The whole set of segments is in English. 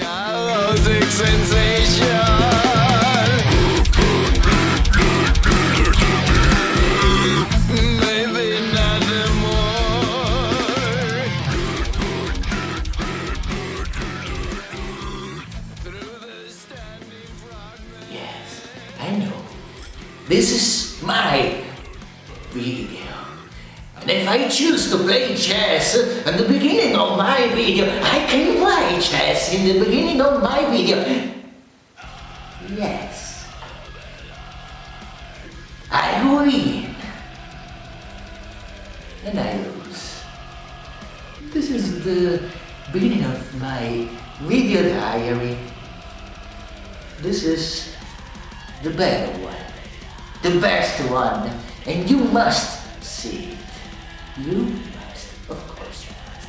chaotic sensation. Maybe not more. Through the standing fragment. Yes, I know. This is my video. And if I choose to play chess at the beginning of my video, I can play chess in the beginning of my video. Yes. I win. And I lose. This is the beginning of my video diary. This is the better one, the best one, and you must see it. You must, of course you must.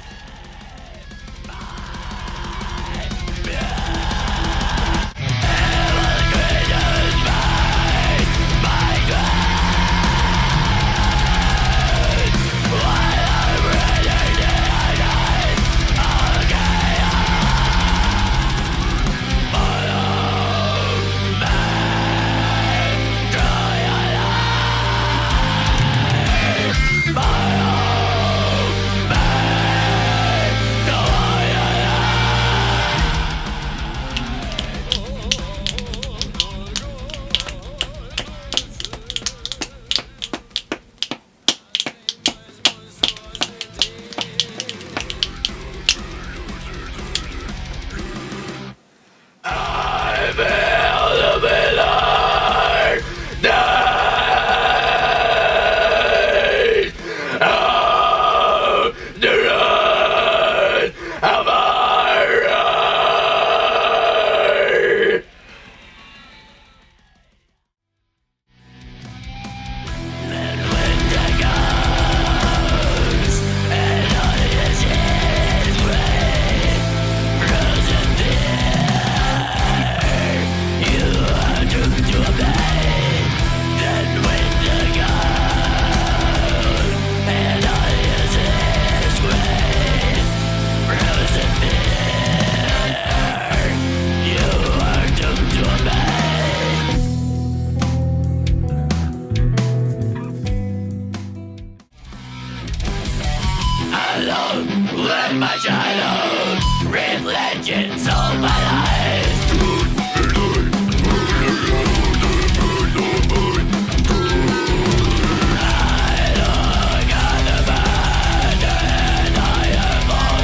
Let my childhood read legends all my life. I look at the bed and I am on.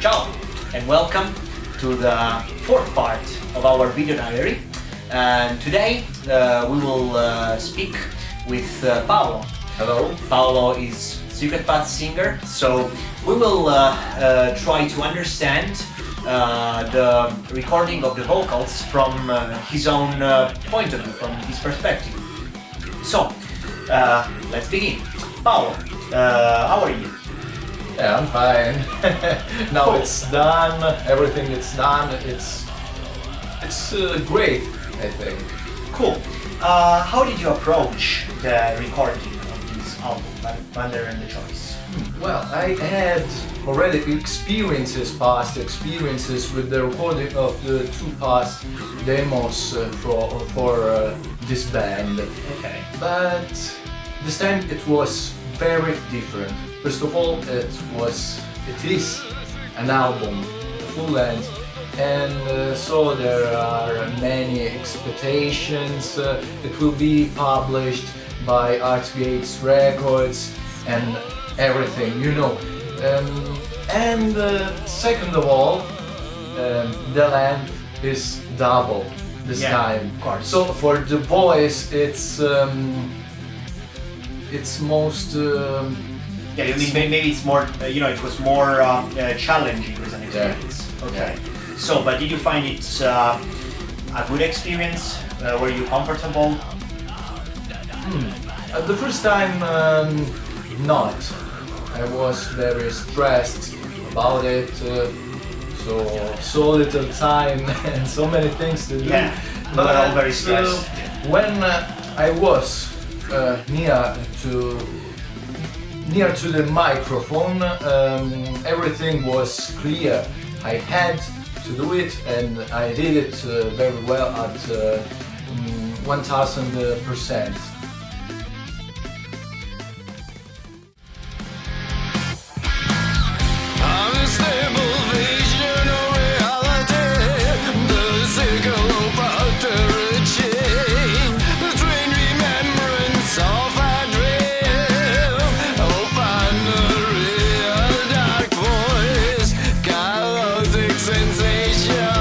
Ciao and welcome to the fourth part of our video diary. And today we will speak with Paolo. Hello. Paolo is Secretpath singer, so we will try to understand the recording of the vocals from his own point of view, from his perspective. So, let's begin. Paolo, how are you? Yeah, I'm fine. Now Cool. it's done. Everything is done. It's great, I think. Cool. How did you approach the recording of this album, Thunder and the Choice? Well, I had already past experiences with the recording of the two past demos for this band. Okay. But this time it was very different. First of all, it is an album, full length, and so there are many expectations. It will be published by Artgates Records and everything, you know. And second of all, the length is double this time. Of course. So for the boys, it's most. Yeah, you mean maybe it's more, it was more challenging as an experience. Okay. So, but did you find it a good experience? Were you comfortable? At the first time, not. I was very stressed about it. So little time and so many things to do. Yeah, we were all very stressed. When I was near to near to the microphone, everything was clear. I had to do it, and I did it very well at 1000%. Unstable vision of reality, the circle of authority, the strange remembrance of a dream, find the real dark voice, chaotic sensation.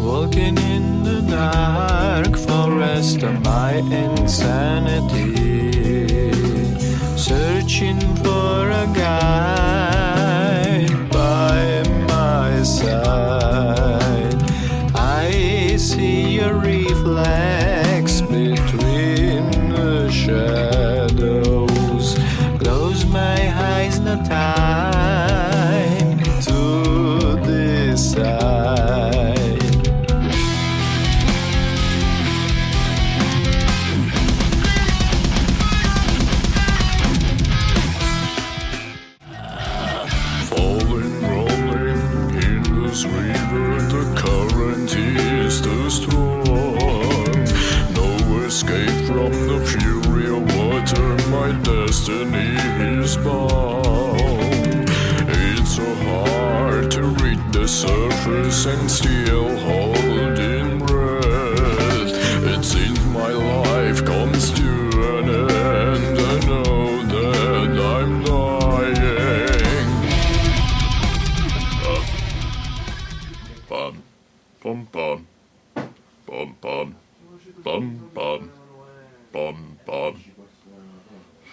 Walking in the dark forest of my insanity, searching for a guide by my side. I see your reflex between the shadows. Close my eyes, no time to decide. Rolling in this river, the current is too strong. No escape from the fury of water, my destiny is bound. It's so hard to reach the surface and still holding breath. It seems my life comes to an end. I know that I'm dying. Bum, bum, bum, bum, bum, bum, bum, bum, bum.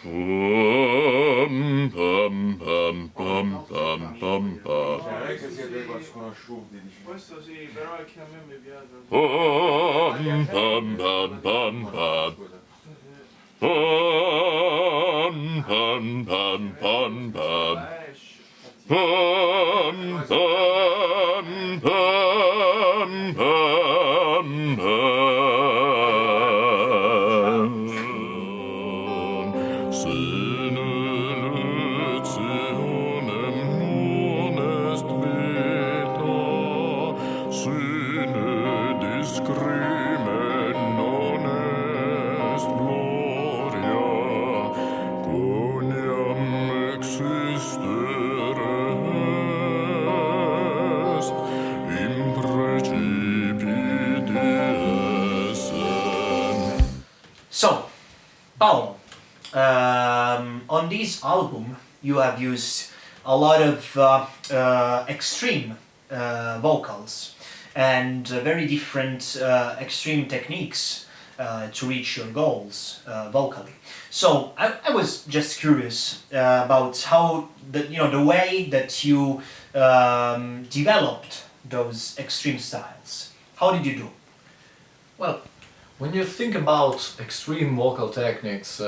Bum, bum, bum, bum, bum, bum. Questo sì, però è che a me mi piace. Bum, bum, bum, bum, bum. Bum, bum, bum, bum, bum. Bum, bum, bum, bum, bum. Sine letionem non est vita, sine discrimen non est gloria, quoniam existere est, in precipiti essem. So, Paolo, on this album you have used a lot of extreme vocals and very different extreme techniques to reach your goals vocally. So I was just curious about how the way that you developed those extreme styles. How did you do? Well, when you think about extreme vocal techniques,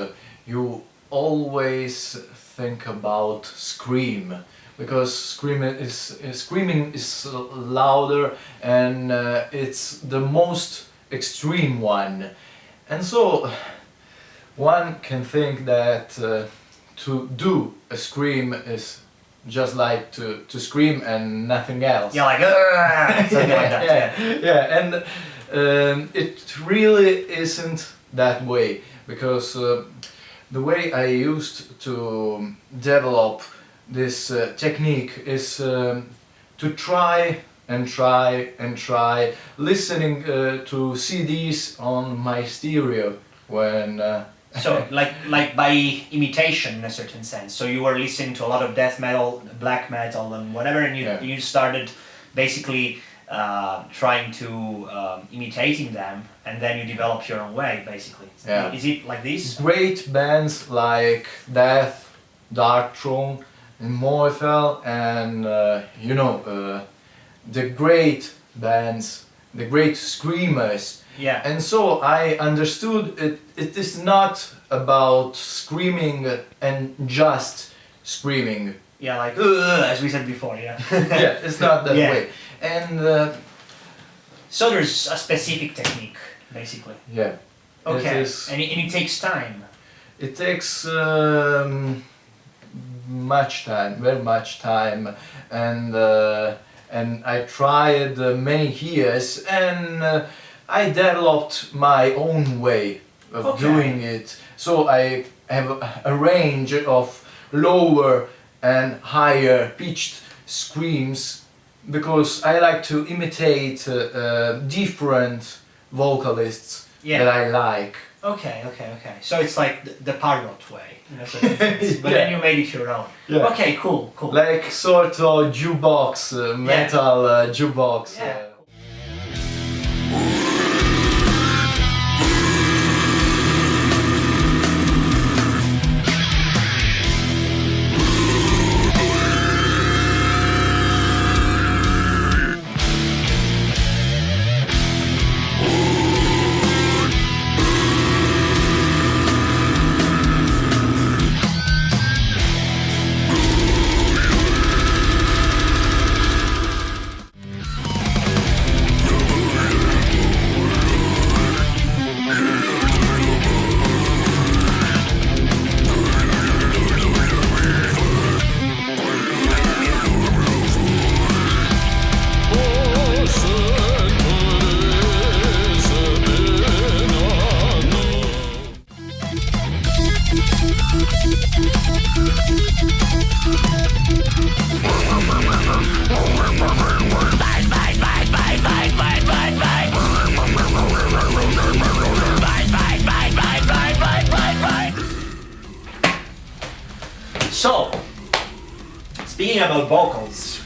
you always think about scream, because screaming is louder, and it's the most extreme one. And so one can think that to do a scream is just like to scream and nothing else. Yeah, like something like that. Yeah, and it really isn't that way, because the way I used to develop this technique is to try and try and try, listening to CDs on my stereo when. So like by imitation in a certain sense. So you were listening to a lot of death metal, black metal, and whatever, and you started basically trying to imitating them, and then you developed your own way, basically. Yeah. Is it like this? Great bands like Death, Dark Throne, Immortal, and the great bands, the great screamers. Yeah. And so I understood it is not about screaming and just screaming. Yeah, like as we said before. Yeah. Yeah, it's not that Yeah. way. And So there's a specific technique, basically. yeah. Okay. It is, And it takes time. It takes much time, very much time, and I tried many years, and I developed my own way of Okay. doing it. So I have a range of lower and higher pitched screams because I like to imitate different vocalists Yeah. that I like. Okay. So it's like the parrot way, in a sense. But then you made it your own. Yeah. Okay, cool. Like sort of jukebox, metal jukebox. Yeah. So, speaking about vocals,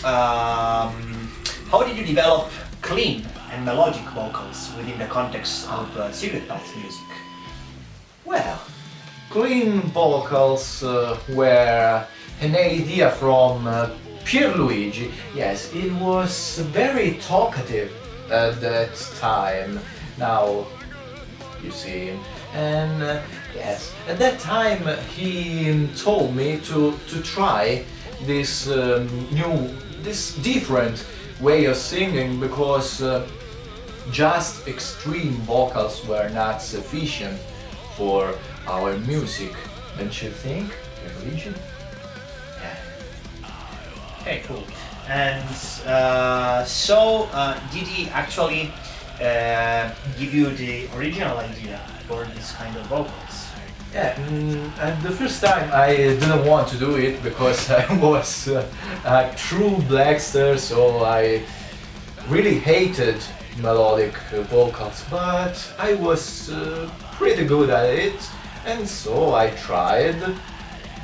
how did you develop clean and melodic vocals within the context of Secretpath music? Well, clean vocals were an idea from Pierluigi. Yes, it was very talkative at that time. Now you see him. And yes, at that time he told me to try this this different way of singing because just extreme vocals were not sufficient for our music. Don't you think, religion? Okay, cool. And did he actually give you the original idea for this kind of vocals? Yeah, and the first time I didn't want to do it because I was a true blackster, so I really hated melodic vocals, but I was pretty good at it, and so I tried,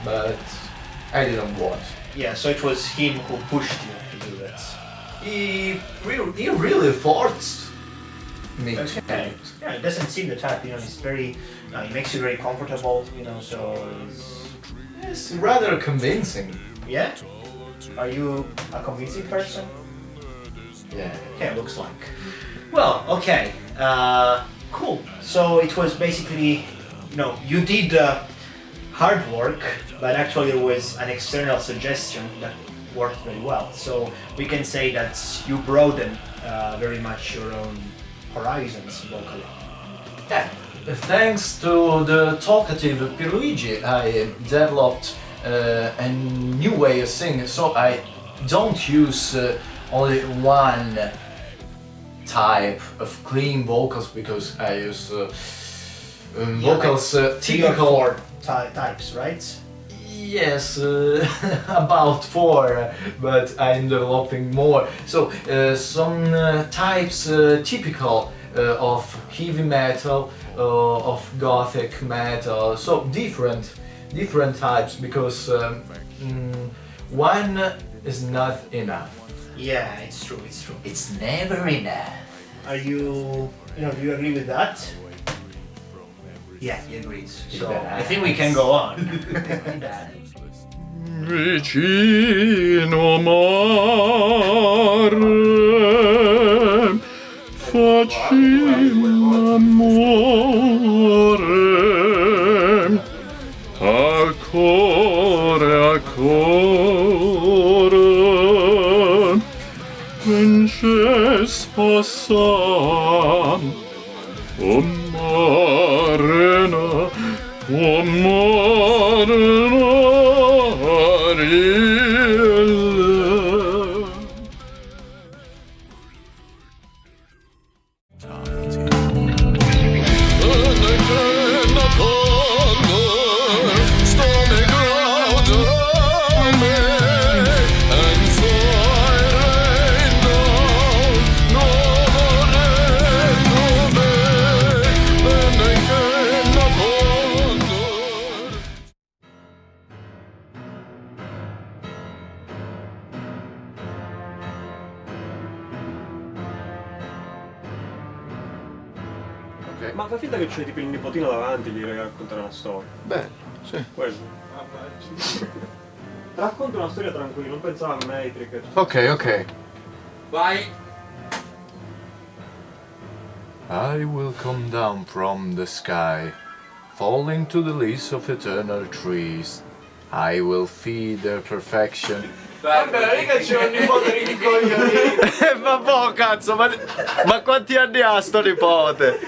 but I didn't want. Yeah, so it was him who pushed you to do that. He really forced me to do Okay. it. Yeah, it doesn't seem the type, it's very, it makes you very comfortable, so It's rather convincing. yeah? Are you a convincing person? Yeah. Okay, looks like. Well, okay, cool. So it was basically, you did hard work, but actually there was an external suggestion that worked very well. So we can say that you broaden very much your own horizons vocally. Yeah. Thanks to the talkative Pierluigi, I developed a new way of singing, so I don't use only one type of clean vocals because I use vocals Three or typical. four types, right? Yes, about 4, but I'm developing more. So some types typical of heavy metal, of gothic metal. So different types because one is not enough. Yeah, it's true. It's never enough. Are you, do you agree with that? Yeah, he agrees. So I think we can go on. Vicino mare facciamo amore a cuore vince sposa o marena tuo amore Ok. Ma fai finta che c'è tipo il nipotino davanti, gli raccontare una storia. Bello, sì. Quello. Racconta una storia tranquilla, non pensavo a Matrix. Ok, ok. Vai! I will come down from the sky, falling to the leaves of eternal trees. I will feed their perfection. Vabbè, mica c'è un nipote di coglioni. Ma boh, cazzo, ma quanti anni ha sto nipote?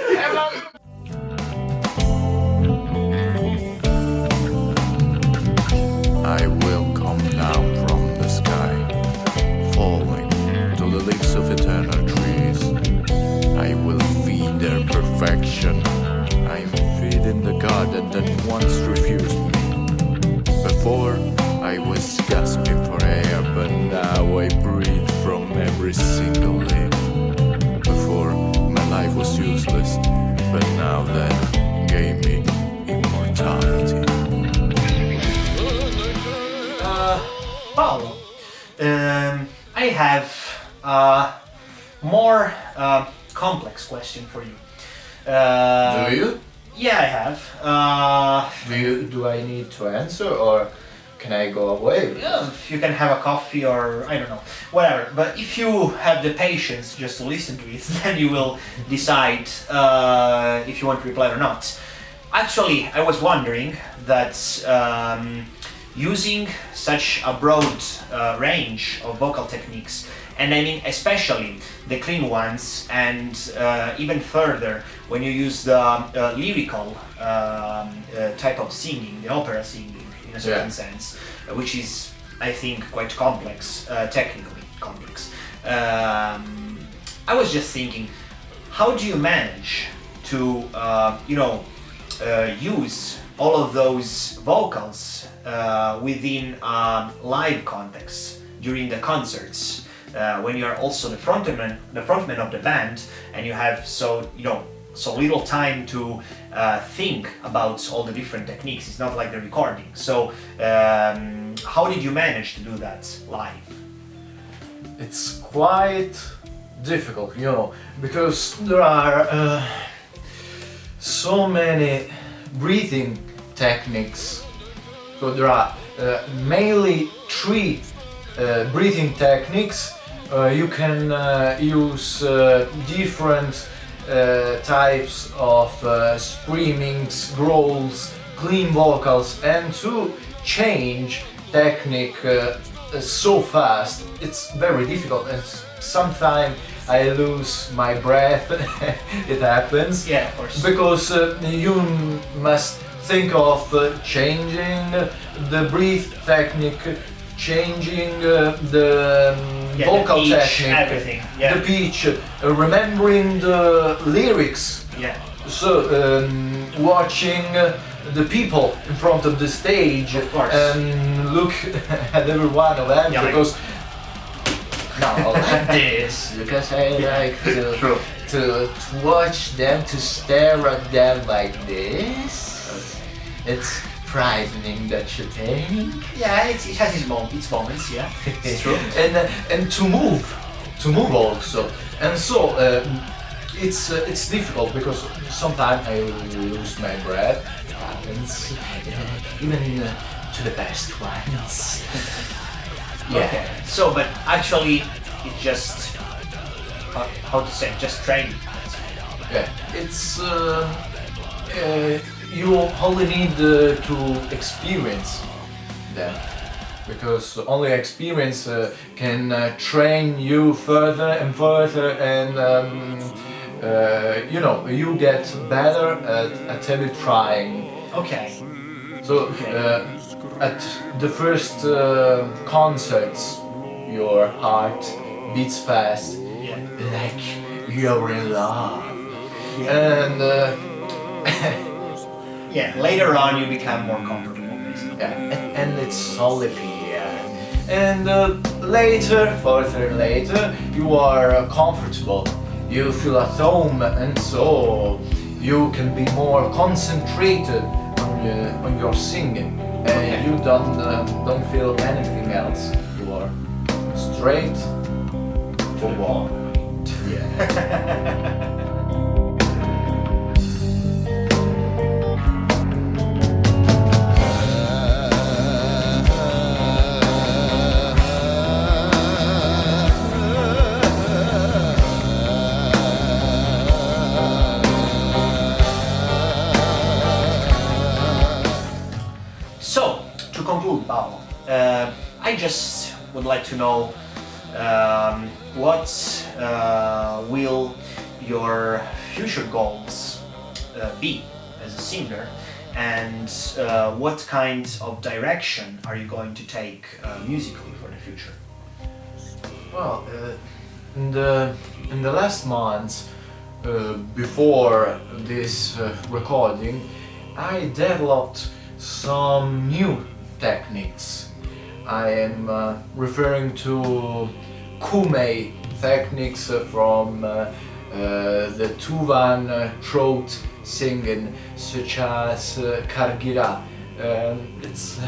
I will come down from the sky, falling to the leaves of eternal trees. I will feed their perfection. I'm feeding the garden that once refused me. Before, I was gasping for air, but now I breathe from every single leaf. Before, my life was useless, but now that gave me immortality. Paolo, I have a more complex question for you. Do you? Yeah, I have. Do I need to answer or can I go away? You can have a coffee or I don't know, whatever. But if you have the patience just to listen to it, then you will decide if you want to reply or not. Actually, I was wondering that using such a broad range of vocal techniques, and I mean especially the clean ones, and even further when you use the lyrical type of singing, the opera singing in a certain sense, which is, I think, quite complex, technically complex. I was just thinking, how do you manage to, use all of those vocals within live context during the concerts, when you are also the frontman of the band, and you have so little time to think about all the different techniques. It's not like the recording. So how did you manage to do that live? It's quite difficult, because there are so many breathing techniques. So there are mainly three breathing techniques. You can use different types of screamings, growls, clean vocals, and to change technique so fast, it's very difficult, and sometimes I lose my breath. It happens. Yeah, of course. Because you must think of changing the breath technique, changing the vocal the pitch, technique, everything. Yeah. the pitch, remembering the lyrics. Yeah. So watching the people in front of the stage, Of course. and look at every one of them, Yeah, because no, like this, because I like to watch them, to stare at them like this. It's frightening, don't you think? Yeah, it has its moments. Yeah, it's true. And to move also, and so it's difficult because sometimes I lose my breath. It happens, even to the best ones. Yeah. Okay. So, but actually, it just how to say, just training. Yeah, it's you only need to experience them, because only experience can train you further and further, and you get better at every trying. Okay. So at the first concerts, your heart beats fast, like you're in love, and Yeah. Later on, you become more comfortable, basically. yeah, and it's only fear. And further later, you are comfortable. You feel at home, and so you can be more concentrated on your singing, and you don't feel anything else. You are straight to wall. Yeah. So, to conclude, Paolo, I just would like to know what will your future goals be as a singer, and what kind of direction are you going to take musically for the future? Well, in the last months, before this recording, I developed some new techniques. I am referring to kume techniques from the Tuvan throat singing, such as kargira. It's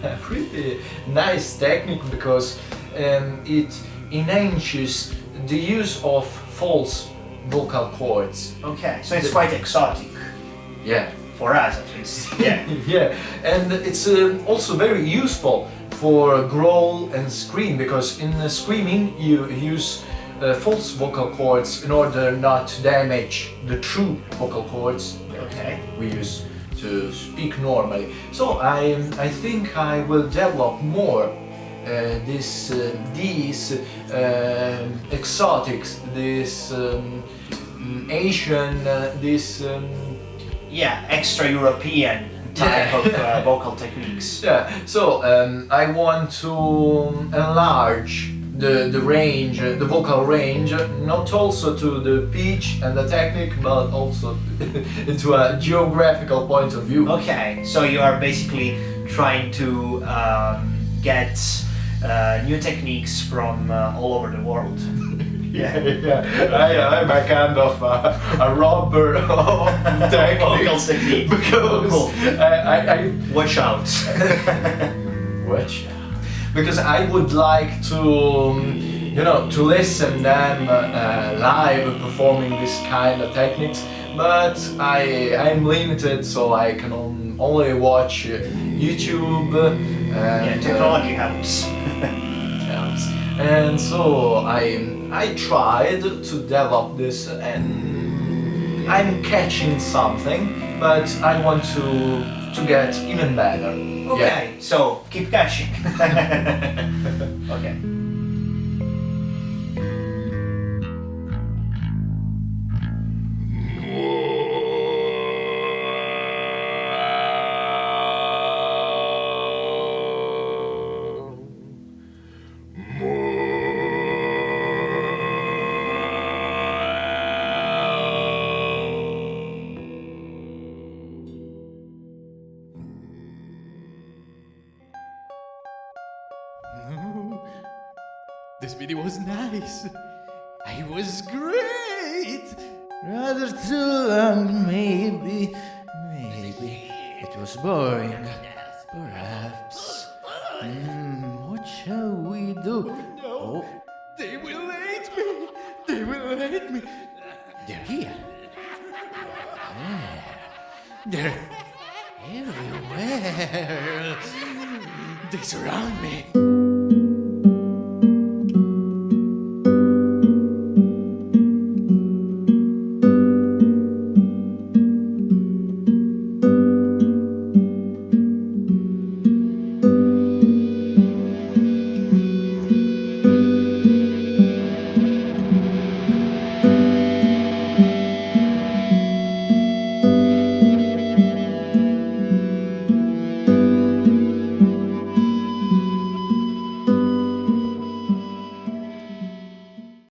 a pretty nice technique because it enhances the use of false vocal cords. Okay, so it's quite exotic, Yeah. for us at least. Yeah. Yeah, and it's also very useful for growl and scream, because in screaming you use false vocal cords in order not to damage the true vocal cords Okay. we use to speak normally. So I think I will develop more these exotics, this Asian, this Yeah, extra European type of vocal techniques. yeah. So I want to enlarge the range, the vocal range, not also to the pitch and the technique, but also into a geographical point of view. Okay, so you are basically trying to get new techniques from all over the world. Yeah, I'm a kind of a robber of Vocal techniques technique. because Cool. I Watch out. watch out. Because I would like to, to listen them live performing this kind of techniques, but I'm limited, so I can only watch YouTube. And, Technology helps. helps. And so I tried to develop this, and I'm catching something, but I want to get even better. Okay, so keep catching. Okay. This video was nice. I was great. Rather too long, maybe. Maybe it was boring. Perhaps. What shall we do? Oh, they will hate me. They will hate me. They're here. There. They're everywhere. They surround me.